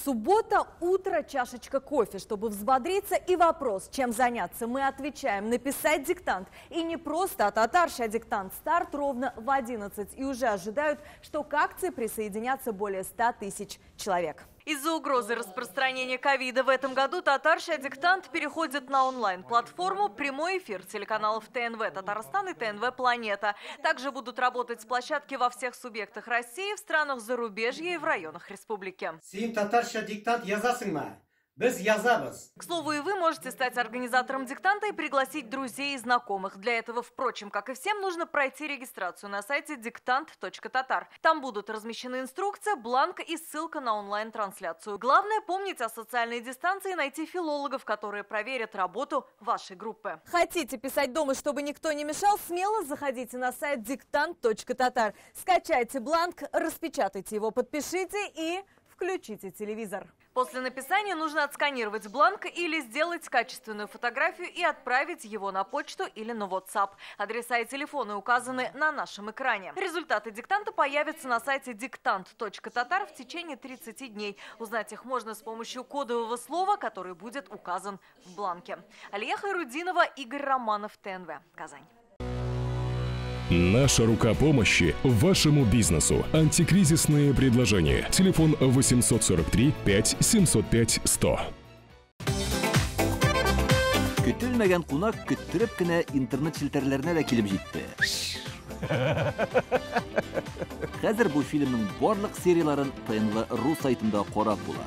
Суббота, утро, чашечка кофе, чтобы взбодриться, и вопрос, чем заняться. Мы отвечаем: написать диктант. И не просто, а татарща диктант. Старт ровно в 11. И уже ожидают, что к акции присоединятся более 100 тысяч человек. Из-за угрозы распространения ковида в этом году татарща диктант переходит на онлайн-платформу «Прямой эфир» телеканалов ТНВ «Татарстан» и ТНВ «Планета». Также будут работать площадки во всех субъектах России, в странах зарубежья и в районах республики. Татарща диктант язасыңма? Біз язабыз. К слову, и вы можете стать организатором диктанта и пригласить друзей и знакомых. Для этого, впрочем, как и всем, нужно пройти регистрацию на сайте diktant.tatar. Там будут размещены инструкция, бланк и ссылка на онлайн-трансляцию. Главное помнить о социальной дистанции и найти филологов, которые проверят работу вашей группы. Хотите писать дома, чтобы никто не мешал? Смело заходите на сайт diktant.tatar. Скачайте бланк, распечатайте его, подпишите и включите телевизор. После написания нужно отсканировать бланк или сделать качественную фотографию и отправить его на почту или на WhatsApp. Адреса и телефоны указаны на нашем экране. Результаты диктанта появятся на сайте diktant.tatar в течение 30 дней. Узнать их можно с помощью кодового слова, который будет указан в бланке. Алия Хайрудинова, Игорь Романов, ТНВ, Казань. Наша рука помощи вашему бизнесу. Антикризисные предложения. Телефон 843 5 705 100. Көтелмәгән кунак көттөреп кенә интернет челтәрләренә дә килеп җитте. Хәзер бу фильмның барлык серияларын ТНВ.ру сайтында карап була.